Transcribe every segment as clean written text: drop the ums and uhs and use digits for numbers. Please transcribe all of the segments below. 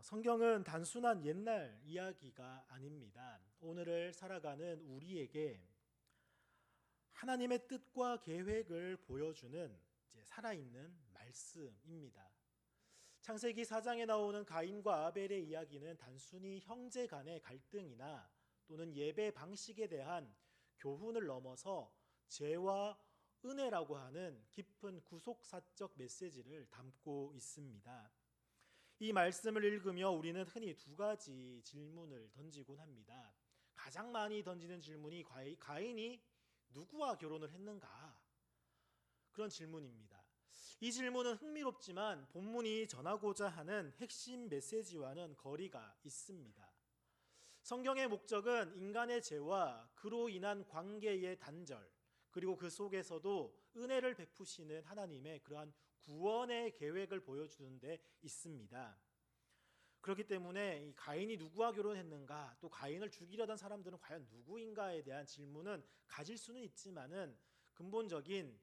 성경은 단순한 옛날 이야기가 아닙니다. 오늘을 살아가는 우리에게 하나님의 뜻과 계획을 보여주는 살아있는 말씀입니다. 창세기 4장에 나오는 가인과 아벨의 이야기는 단순히 형제 간의 갈등이나 또는 예배 방식에 대한 교훈을 넘어서 죄와 은혜라고 하는 깊은 구속사적 메시지를 담고 있습니다. 이 말씀을 읽으며 우리는 흔히 두 가지 질문을 던지곤 합니다. 가장 많이 던지는 질문이 가인이 누구와 결혼을 했는가? 그런 질문입니다. 이 질문은 흥미롭지만 본문이 전하고자 하는 핵심 메시지와는 거리가 있습니다. 성경의 목적은 인간의 죄와 그로 인한 관계의 단절, 그리고 그 속에서도 은혜를 베푸시는 하나님의 그러한 구원의 계획을 보여주는 데 있습니다. 그렇기 때문에 이 가인이 누구와 결혼했는가, 또 가인을 죽이려던 사람들은 과연 누구인가에 대한 질문은 가질 수는 있지만은 근본적인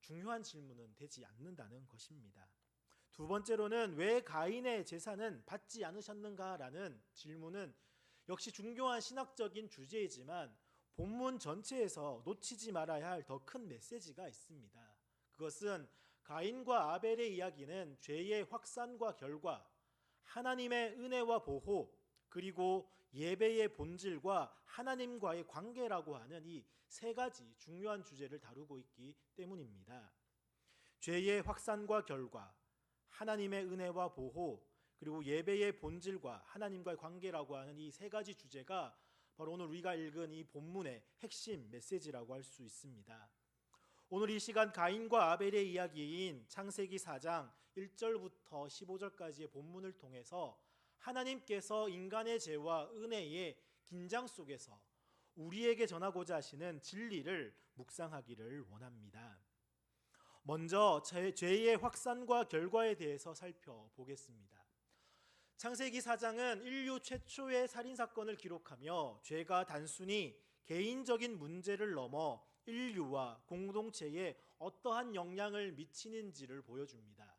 중요한 질문은 되지 않는다는 것입니다. 두 번째로는 왜 가인의 제사는 받지 않으셨는가라는 질문은 역시 중요한 신학적인 주제이지만 본문 전체에서 놓치지 말아야 할 더 큰 메시지가 있습니다. 그것은 가인과 아벨의 이야기는 죄의 확산과 결과, 하나님의 은혜와 보호, 그리고 예배의 본질과 하나님과의 관계라고 하는 이 세 가지 중요한 주제를 다루고 있기 때문입니다. 죄의 확산과 결과, 하나님의 은혜와 보호, 그리고 예배의 본질과 하나님과의 관계라고 하는 이 세 가지 주제가 바로 오늘 우리가 읽은 이 본문의 핵심 메시지라고 할 수 있습니다. 오늘 이 시간 가인과 아벨의 이야기인 창세기 4장 1절부터 15절까지의 본문을 통해서 하나님께서 인간의 죄와 은혜의 긴장 속에서 우리에게 전하고자 하시는 진리를 묵상하기를 원합니다. 먼저 죄의 확산과 결과에 대해서 살펴보겠습니다. 창세기 4장은 인류 최초의 살인사건을 기록하며 죄가 단순히 개인적인 문제를 넘어 인류와 공동체에 어떠한 영향을 미치는지를 보여줍니다.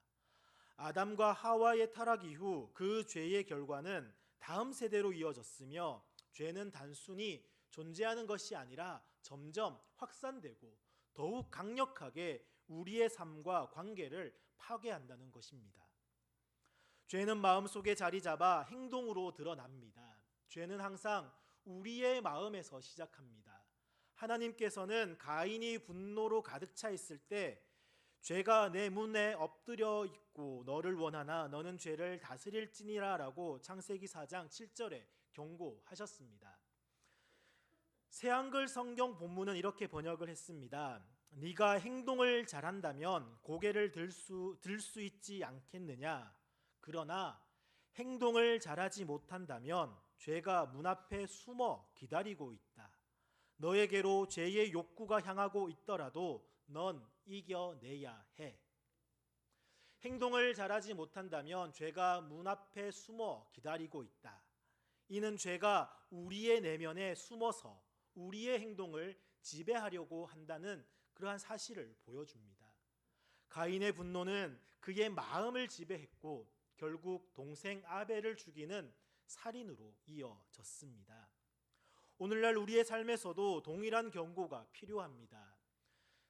아담과 하와의 타락 이후 그 죄의 결과는 다음 세대로 이어졌으며 죄는 단순히 존재하는 것이 아니라 점점 확산되고 더욱 강력하게 우리의 삶과 관계를 파괴한다는 것입니다. 죄는 마음속에 자리 잡아 행동으로 드러납니다. 죄는 항상 우리의 마음에서 시작합니다. 하나님께서는 가인이 분노로 가득 차 있을 때 죄가 내 문에 엎드려 있고 너를 원하나 너는 죄를 다스릴지니라 라고 창세기 4장 7절에 경고하셨습니다. 새한글 성경 본문은 이렇게 번역을 했습니다. 네가 행동을 잘한다면 고개를 들 수 있지 않겠느냐. 그러나 행동을 잘하지 못한다면 죄가 문 앞에 숨어 기다리고 있다. 너에게로 죄의 욕구가 향하고 있더라도 넌 이겨내야 해. 행동을 잘하지 못한다면 죄가 문 앞에 숨어 기다리고 있다. 이는 죄가 우리의 내면에 숨어서 우리의 행동을 지배하려고 한다는 그러한 사실을 보여줍니다. 가인의 분노는 그의 마음을 지배했고 결국 동생 아벨을 죽이는 살인으로 이어졌습니다. 오늘날 우리의 삶에서도 동일한 경고가 필요합니다.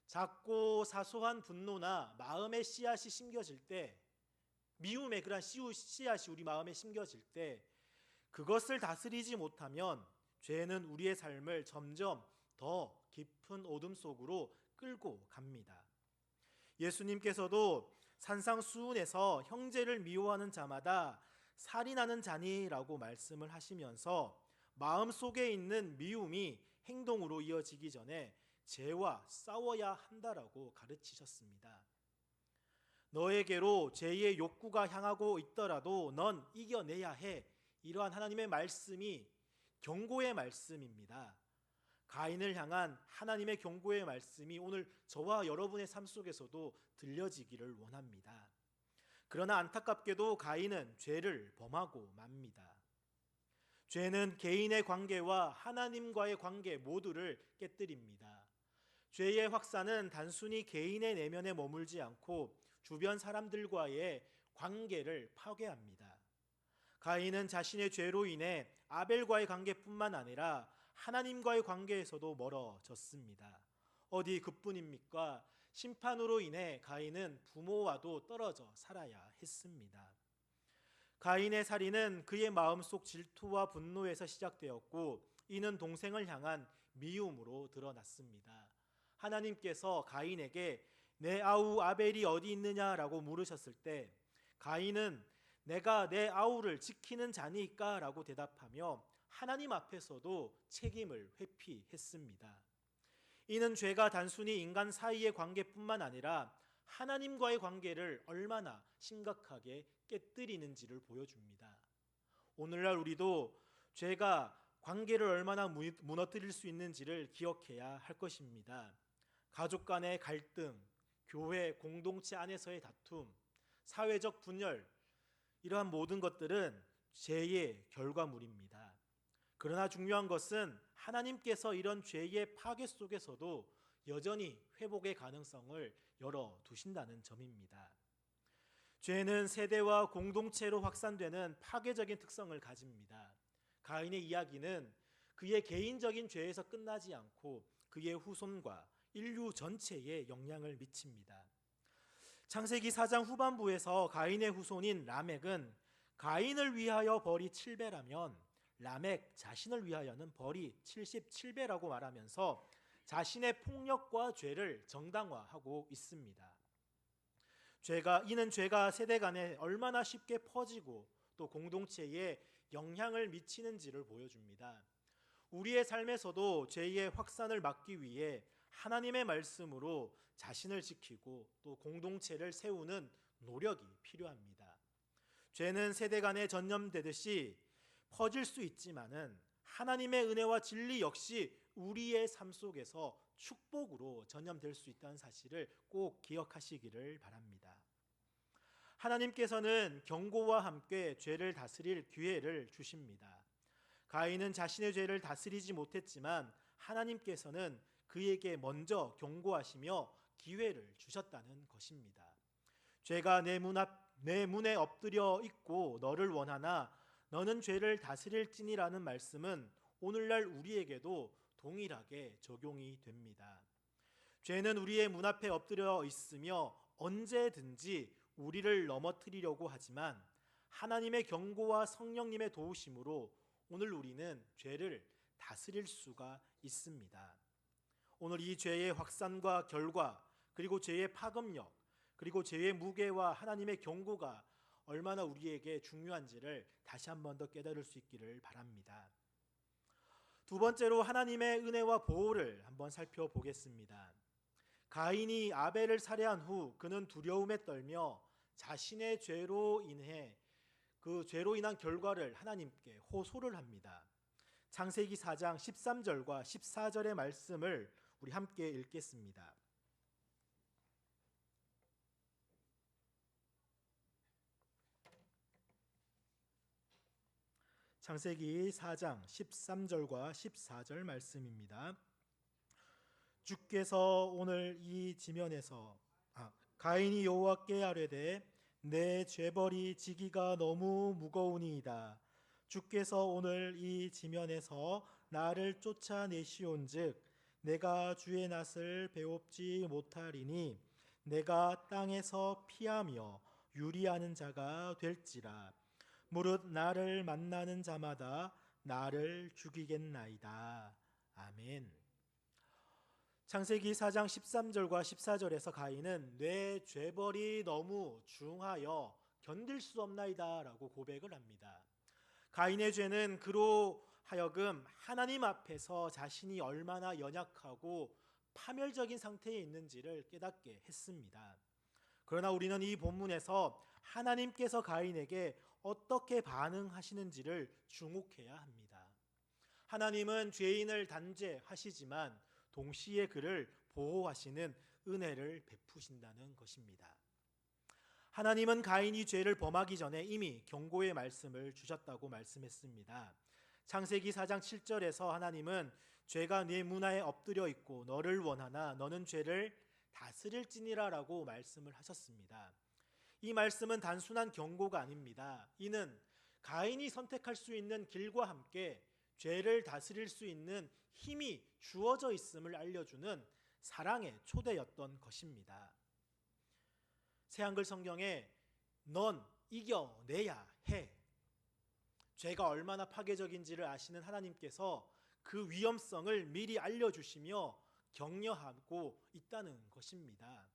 작고 사소한 분노나 마음의 씨앗이 심겨질 때, 미움의 그런 씨앗이 우리 마음에 심겨질 때 그것을 다스리지 못하면 죄는 우리의 삶을 점점 더 깊은 어둠 속으로 끌고 갑니다. 예수님께서도 산상수훈에서 형제를 미워하는 자마다 살인하는 자니라고 말씀을 하시면서 마음속에 있는 미움이 행동으로 이어지기 전에 죄와 싸워야 한다라고 가르치셨습니다. 너에게로 죄의 욕구가 향하고 있더라도 넌 이겨내야 해. 이러한 하나님의 말씀이 경고의 말씀입니다. 가인을 향한 하나님의 경고의 말씀이 오늘 저와 여러분의 삶 속에서도 들려지기를 원합니다. 그러나 안타깝게도 가인은 죄를 범하고 맙니다. 죄는 개인의 관계와 하나님과의 관계 모두를 깨뜨립니다. 죄의 확산은 단순히 개인의 내면에 머물지 않고 주변 사람들과의 관계를 파괴합니다. 가인은 자신의 죄로 인해 아벨과의 관계뿐만 아니라 하나님과의 관계에서도 멀어졌습니다. 어디 그뿐입니까? 심판으로 인해 가인은 부모와도 떨어져 살아야 했습니다. 가인의 살인은 그의 마음속 질투와 분노에서 시작되었고, 이는 동생을 향한 미움으로 드러났습니다. 하나님께서 가인에게 내 아우 아벨이 어디 있느냐라고 물으셨을 때 가인은 내가 내 아우를 지키는 자니까 라고 대답하며 하나님 앞에서도 책임을 회피했습니다. 이는 죄가 단순히 인간 사이의 관계뿐만 아니라 하나님과의 관계를 얼마나 심각하게 깨뜨리는지를 보여줍니다. 오늘날 우리도 죄가 관계를 얼마나 무너뜨릴 수 있는지를 기억해야 할 것입니다. 가족 간의 갈등, 교회 공동체 안에서의 다툼, 사회적 분열, 이러한 모든 것들은 죄의 결과물입니다. 그러나 중요한 것은 하나님께서 이런 죄의 파괴 속에서도 여전히 회복의 가능성을 열어두신다는 점입니다. 죄는 세대와 공동체로 확산되는 파괴적인 특성을 가집니다. 가인의 이야기는 그의 개인적인 죄에서 끝나지 않고 그의 후손과 인류 전체에 영향을 미칩니다. 창세기 4장 후반부에서 가인의 후손인 라멕은 가인을 위하여 벌이 7배라면 라멕 자신을 위하여는 벌이 77배라고 말하면서 자신의 폭력과 죄를 정당화하고 있습니다. 이는 죄가 세대 간에 얼마나 쉽게 퍼지고 또 공동체에 영향을 미치는지를 보여줍니다. 우리의 삶에서도 죄의 확산을 막기 위해 하나님의 말씀으로 자신을 지키고 또 공동체를 세우는 노력이 필요합니다. 죄는 세대 간에 전염되듯이 퍼질 수 있지만은 하나님의 은혜와 진리 역시 우리의 삶 속에서 축복으로 전염될 수 있다는 사실을 꼭 기억하시기를 바랍니다. 하나님께서는 경고와 함께 죄를 다스릴 기회를 주십니다. 가인은 자신의 죄를 다스리지 못했지만 하나님께서는 그에게 먼저 경고하시며 기회를 주셨다는 것입니다. 죄가 내 문에 엎드려 있고 너를 원하나 너는 죄를 다스릴지니라는 말씀은 오늘날 우리에게도 동일하게 적용이 됩니다. 죄는 우리의 문 앞에 엎드려 있으며 언제든지 우리를 넘어뜨리려고 하지만 하나님의 경고와 성령님의 도우심으로 오늘 우리는 죄를 다스릴 수가 있습니다. 오늘 이 죄의 확산과 결과, 그리고 죄의 파급력, 그리고 죄의 무게와 하나님의 경고가 얼마나 우리에게 중요한지를 다시 한 번 더 깨달을 수 있기를 바랍니다. 두 번째로 하나님의 은혜와 보호를 한번 살펴보겠습니다. 가인이 아벨을 살해한 후 그는 두려움에 떨며 자신의 죄로 인해 그 죄로 인한 결과를 하나님께 호소를 합니다. 창세기 4장 13절과 14절의 말씀을 우리 함께 읽겠습니다. 창세기 4장 13절과 14절 말씀입니다. 주께서 오늘 이 지면에서 가인이 여호와께 아뢰되 내 죄벌이 지기가 너무 무거우니이다. 주께서 오늘 이 지면에서 나를 쫓아내시온즉 내가 주의 낯을 배웁지 못하리니 내가 땅에서 피하며 유리하는 자가 될지라. 무릇 나를 만나는 자마다 나를 죽이겠나이다. 아멘. 창세기 4장 13절과 14절에서 가인은 내 죄벌이 너무 중하여 견딜 수 없나이다 라고 고백을 합니다. 가인의 죄는 그로 하여금 하나님 앞에서 자신이 얼마나 연약하고 파멸적인 상태에 있는지를 깨닫게 했습니다. 그러나 우리는 이 본문에서 하나님께서 가인에게 어떻게 반응하시는지를 주목해야 합니다. 하나님은 죄인을 단죄하시지만 동시에 그를 보호하시는 은혜를 베푸신다는 것입니다. 하나님은 가인이 죄를 범하기 전에 이미 경고의 말씀을 주셨다고 말씀했습니다. 창세기 4장 7절에서 하나님은 죄가 네 문화에 엎드려 있고 너를 원하나 너는 죄를 다스릴지니라 라고 말씀을 하셨습니다. 이 말씀은 단순한 경고가 아닙니다. 이는 가인이 선택할 수 있는 길과 함께 죄를 다스릴 수 있는 힘이 주어져 있음을 알려주는 사랑의 초대였던 것입니다. 새한글 성경에 넌 이겨내야 해. 죄가 얼마나 파괴적인지를 아시는 하나님께서 그 위험성을 미리 알려주시며 격려하고 있다는 것입니다.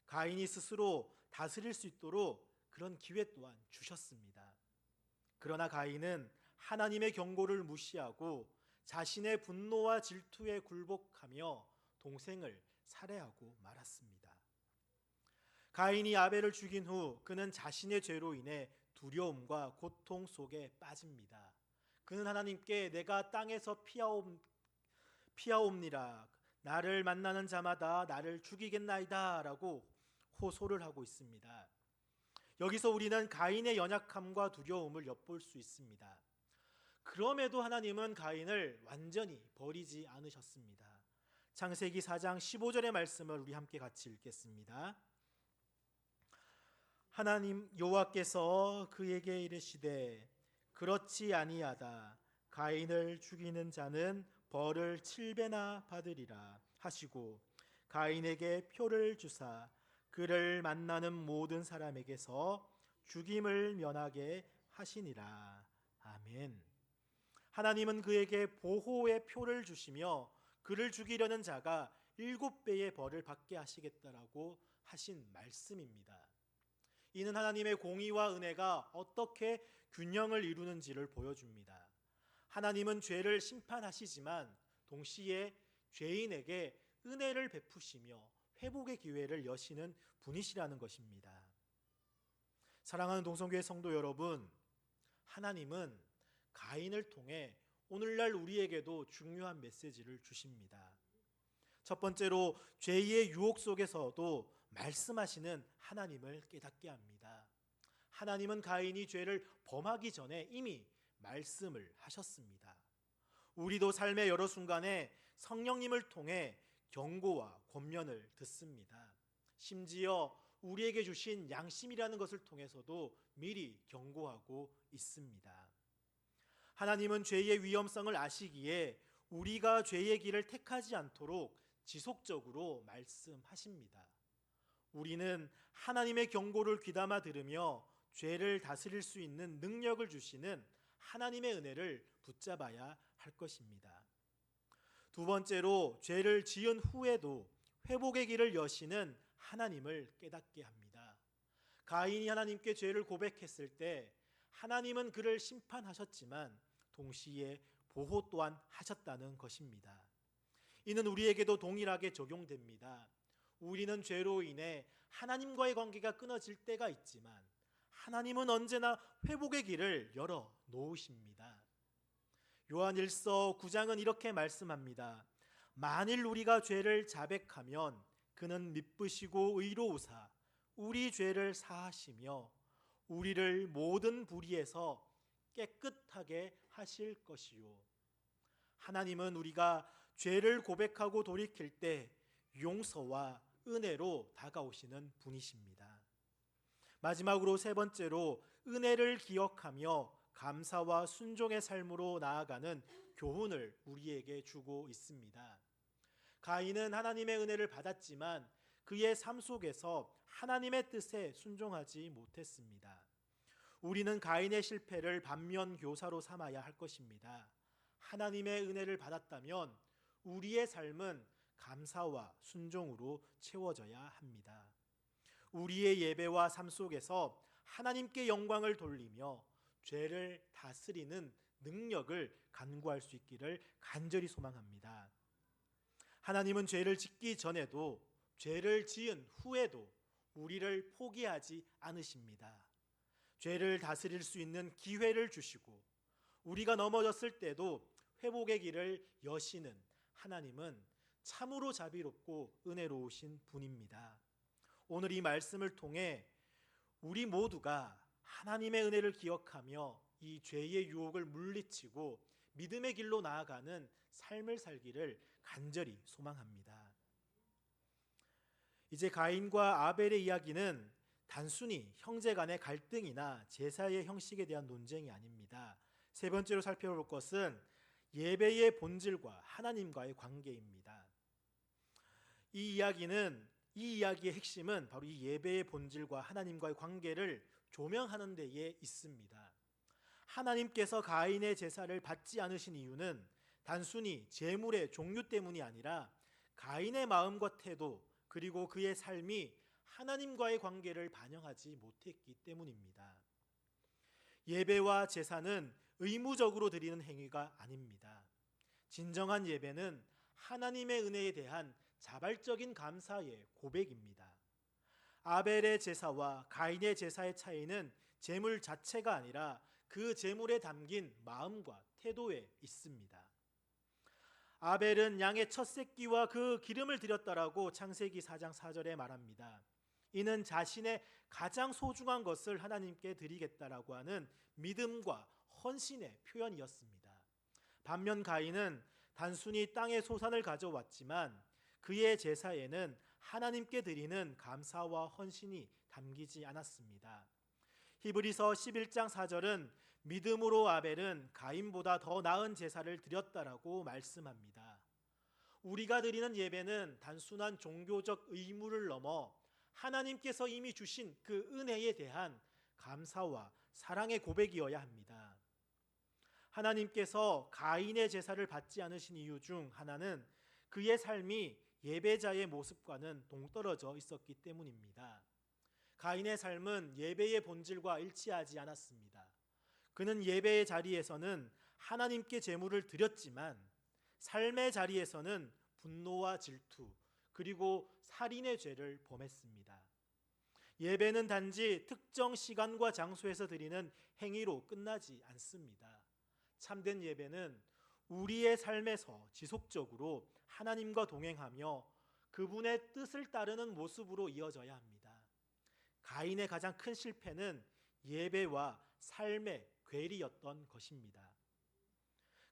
가인이 스스로 다스릴 수 있도록 그런 기회 또한 주셨습니다. 그러나 가인은 하나님의 경고를 무시하고 자신의 분노와 질투에 굴복하며 동생을 살해하고 말았습니다. 가인이 아벨을 죽인 후 그는 자신의 죄로 인해 두려움과 고통 속에 빠집니다. 그는 하나님께 내가 땅에서 피하옵니라 나를 만나는 자마다 나를 죽이겠나이다 라고 호소를 하고 있습니다. 여기서 우리는 가인의 연약함과 두려움을 엿볼 수 있습니다. 그럼에도 하나님은 가인을 완전히 버리지 않으셨습니다. 창세기 4장 15절의 말씀을 우리 함께 같이 읽겠습니다. 하나님 여호와께서 그에게 이르시되 그렇지 아니하다 가인을 죽이는 자는 벌을 7배나 받으리라 하시고 가인에게 표를 주사 그를 만나는 모든 사람에게서 죽임을 면하게 하시니라. 아멘. 하나님은 그에게 보호의 표를 주시며 그를 죽이려는 자가 7배의 벌을 받게 하시겠다라고 하신 말씀입니다. 이는 하나님의 공의와 은혜가 어떻게 균형을 이루는지를 보여줍니다. 하나님은 죄를 심판하시지만 동시에 죄인에게 은혜를 베푸시며 회복의 기회를 여시는 분이시라는 것입니다. 사랑하는 동성교회 성도 여러분, 하나님은 가인을 통해 오늘날 우리에게도 중요한 메시지를 주십니다. 첫 번째로 죄의 유혹 속에서도 말씀하시는 하나님을 깨닫게 합니다. 하나님은 가인이 죄를 범하기 전에 이미 말씀을 하셨습니다. 우리도 삶의 여러 순간에 성령님을 통해 경고와 권면을 듣습니다. 심지어 우리에게 주신 양심이라는 것을 통해서도 미리 경고하고 있습니다. 하나님은 죄의 위험성을 아시기에 우리가 죄의 길을 택하지 않도록 지속적으로 말씀하십니다. 우리는 하나님의 경고를 귀담아 들으며 죄를 다스릴 수 있는 능력을 주시는 하나님의 은혜를 붙잡아야 할 것입니다. 두 번째로 죄를 지은 후에도 회복의 길을 여시는 하나님을 깨닫게 합니다. 가인이 하나님께 죄를 고백했을 때 하나님은 그를 심판하셨지만 동시에 보호 또한 하셨다는 것입니다. 이는 우리에게도 동일하게 적용됩니다. 우리는 죄로 인해 하나님과의 관계가 끊어질 때가 있지만 하나님은 언제나 회복의 길을 열어 놓으십니다. 요한 1서 9장은 이렇게 말씀합니다. 만일 우리가 죄를 자백하면 그는 미쁘시고 의로우사 우리 죄를 사하시며 우리를 모든 불의에서 깨끗하게 하실 것이요. 하나님은 우리가 죄를 고백하고 돌이킬 때 용서와 은혜로 다가오시는 분이십니다. 마지막으로 세 번째로 은혜를 기억하며 감사와 순종의 삶으로 나아가는 교훈을 우리에게 주고 있습니다. 가인은 하나님의 은혜를 받았지만 그의 삶 속에서 하나님의 뜻에 순종하지 못했습니다. 우리는 가인의 실패를 반면교사로 삼아야 할 것입니다. 하나님의 은혜를 받았다면 우리의 삶은 감사와 순종으로 채워져야 합니다. 우리의 예배와 삶 속에서 하나님께 영광을 돌리며 죄를 다스리는 능력을 간구할 수 있기를 간절히 소망합니다. 하나님은 죄를 짓기 전에도 죄를 지은 후에도 우리를 포기하지 않으십니다. 죄를 다스릴 수 있는 기회를 주시고 우리가 넘어졌을 때도 회복의 길을 여시는 하나님은 참으로 자비롭고 은혜로우신 분입니다. 오늘 이 말씀을 통해 우리 모두가 하나님의 은혜를 기억하며 이 죄의 유혹을 물리치고 믿음의 길로 나아가는 삶을 살기를 간절히 소망합니다. 이제 가인과 아벨의 이야기는 단순히 형제 간의 갈등이나 제사의 형식에 대한 논쟁이 아닙니다. 세 번째로 살펴볼 것은 예배의 본질과 하나님과의 관계입니다. 이 이야기의 핵심은 바로 이 예배의 본질과 하나님과의 관계를 조명하는 데에 있습니다. 하나님께서 가인의 제사를 받지 않으신 이유는 단순히 제물의 종류 때문이 아니라 가인의 마음과 태도 그리고 그의 삶이 하나님과의 관계를 반영하지 못했기 때문입니다. 예배와 제사는 의무적으로 드리는 행위가 아닙니다. 진정한 예배는 하나님의 은혜에 대한 자발적인 감사의 고백입니다. 아벨의 제사와 가인의 제사의 차이는 제물 자체가 아니라 그 제물에 담긴 마음과 태도에 있습니다. 아벨은 양의 첫 새끼와 그 기름을 드렸다라고 창세기 4장 4절에 말합니다. 이는 자신의 가장 소중한 것을 하나님께 드리겠다라고 하는 믿음과 헌신의 표현이었습니다. 반면 가인은 단순히 땅의 소산을 가져왔지만 그의 제사에는 하나님께 드리는 감사와 헌신이 담기지 않았습니다. 히브리서 11장 4절은 믿음으로 아벨은 가인보다 더 나은 제사를 드렸다라고 말씀합니다. 우리가 드리는 예배는 단순한 종교적 의무를 넘어 하나님께서 이미 주신 그 은혜에 대한 감사와 사랑의 고백이어야 합니다. 하나님께서 가인의 제사를 받지 않으신 이유 중 하나는 그의 삶이 예배자의 모습과는 동떨어져 있었기 때문입니다. 가인의 삶은 예배의 본질과 일치하지 않았습니다. 그는 예배의 자리에서는 하나님께 제물을 드렸지만 삶의 자리에서는 분노와 질투 그리고 살인의 죄를 범했습니다. 예배는 단지 특정 시간과 장소에서 드리는 행위로 끝나지 않습니다. 참된 예배는 우리의 삶에서 지속적으로 하나님과 동행하며 그분의 뜻을 따르는 모습으로 이어져야 합니다. 가인의 가장 큰 실패는 예배와 삶의 괴리였던 것입니다.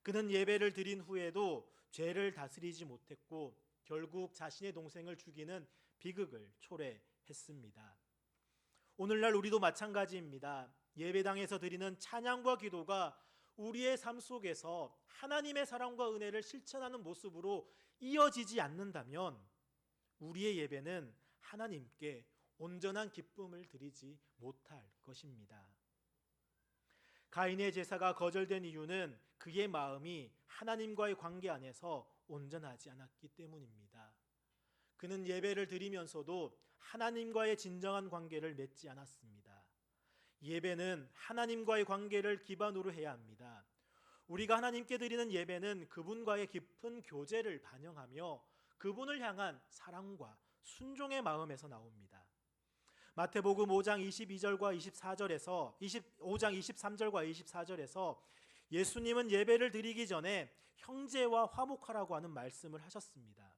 그는 예배를 드린 후에도 죄를 다스리지 못했고 결국 자신의 동생을 죽이는 비극을 초래했습니다. 오늘날 우리도 마찬가지입니다. 예배당에서 드리는 찬양과 기도가 우리의 삶 속에서 하나님의 사랑과 은혜를 실천하는 모습으로 이어지지 않는다면 우리의 예배는 하나님께 온전한 기쁨을 드리지 못할 것입니다. 가인의 제사가 거절된 이유는 그의 마음이 하나님과의 관계 안에서 온전하지 않았기 때문입니다. 그는 예배를 드리면서도 하나님과의 진정한 관계를 맺지 않았습니다. 예배는 하나님과의 관계를 기반으로 해야 합니다. 우리가 하나님께 드리는 예배는 그분과의 깊은 교제를 반영하며 그분을 향한 사랑과 순종의 마음에서 나옵니다. 마태복음 5장 22절과 24절에서 5장 23절과 24절에서 예수님은 예배를 드리기 전에 형제와 화목하라고 하는 말씀을 하셨습니다.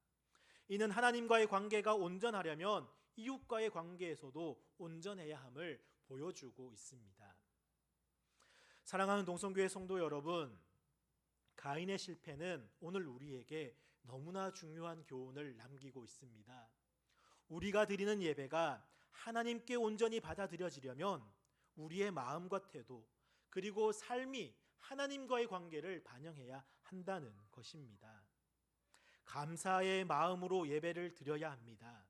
이는 하나님과의 관계가 온전하려면 이웃과의 관계에서도 온전해야 함을 보여주고 있습니다. 사랑하는 동성교회 성도 여러분, 가인의 실패는 오늘 우리에게 너무나 중요한 교훈을 남기고 있습니다. 우리가 드리는 예배가 하나님께 온전히 받아들여지려면 우리의 마음과 태도 그리고 삶이 하나님과의 관계를 반영해야 한다는 것입니다. 감사의 마음으로 예배를 드려야 합니다.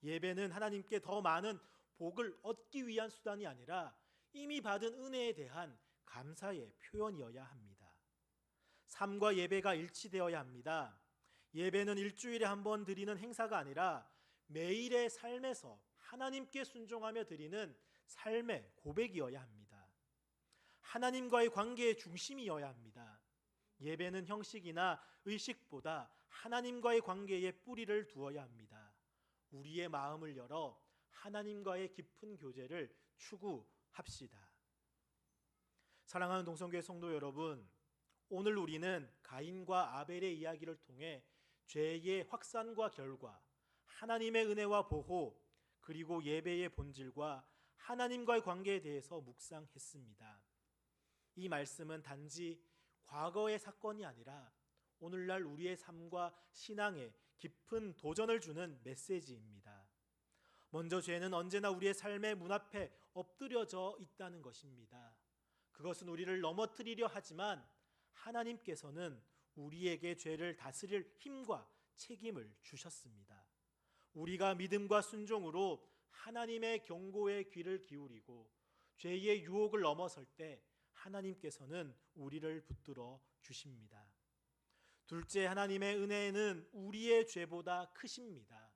예배는 하나님께 더 많은 복을 얻기 위한 수단이 아니라 이미 받은 은혜에 대한 감사의 표현이어야 합니다. 삶과 예배가 일치되어야 합니다. 예배는 일주일에 한 번 드리는 행사가 아니라 매일의 삶에서 하나님께 순종하며 드리는 삶의 고백이어야 합니다. 하나님과의 관계의 중심이어야 합니다. 예배는 형식이나 의식보다 하나님과의 관계에 뿌리를 두어야 합니다. 우리의 마음을 열어 하나님과의 깊은 교제를 추구합시다. 사랑하는 동성교회 성도 여러분, 오늘 우리는 가인과 아벨의 이야기를 통해 죄의 확산과 결과, 하나님의 은혜와 보호, 그리고 예배의 본질과 하나님과의 관계에 대해서 묵상했습니다. 이 말씀은 단지 과거의 사건이 아니라 오늘날 우리의 삶과 신앙에 깊은 도전을 주는 메시지입니다. 먼저 죄는 언제나 우리의 삶의 문 앞에 엎드려져 있다는 것입니다. 그것은 우리를 넘어뜨리려 하지만 하나님께서는 우리에게 죄를 다스릴 힘과 책임을 주셨습니다. 우리가 믿음과 순종으로 하나님의 경고에 귀를 기울이고 죄의 유혹을 넘어설 때 하나님께서는 우리를 붙들어 주십니다. 둘째, 하나님의 은혜는 우리의 죄보다 크십니다.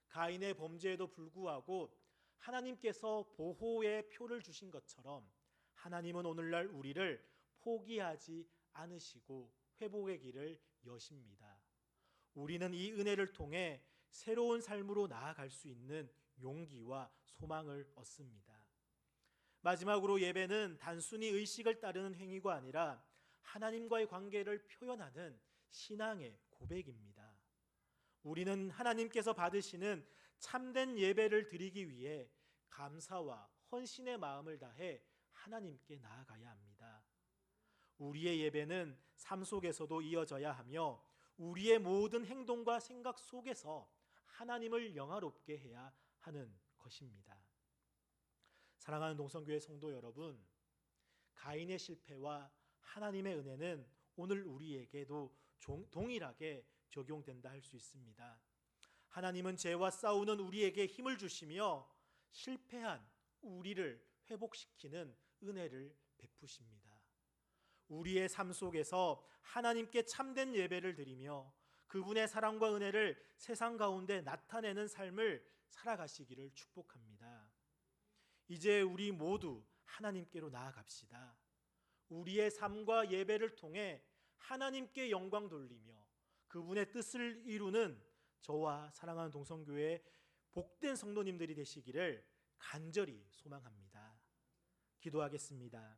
가인의 범죄에도 불구하고 하나님께서 보호의 표를 주신 것처럼 하나님은 오늘날 우리를 포기하지 않으시고 회복의 길을 여십니다. 우리는 이 은혜를 통해 새로운 삶으로 나아갈 수 있는 용기와 소망을 얻습니다. 마지막으로 예배는 단순히 의식을 따르는 행위가 아니라 하나님과의 관계를 표현하는 신앙의 고백입니다. 우리는 하나님께서 받으시는 참된 예배를 드리기 위해 감사와 헌신의 마음을 다해 하나님께 나아가야 합니다. 우리의 예배는 삶 속에서도 이어져야 하며 우리의 모든 행동과 생각 속에서 하나님을 영화롭게 해야 하는 것입니다. 사랑하는 동성교회 성도 여러분, 가인의 실패와 하나님의 은혜는 오늘 우리에게도 동일하게 적용된다 할 수 있습니다. 하나님은 죄와 싸우는 우리에게 힘을 주시며 실패한 우리를 회복시키는 은혜를 베푸십니다. 우리의 삶 속에서 하나님께 참된 예배를 드리며 그분의 사랑과 은혜를 세상 가운데 나타내는 삶을 살아가시기를 축복합니다. 이제 우리 모두 하나님께로 나아갑시다. 우리의 삶과 예배를 통해 하나님께 영광 돌리며 그분의 뜻을 이루는 저와 사랑하는 동성교회 복된 성도님들이 되시기를 간절히 소망합니다. 기도하겠습니다.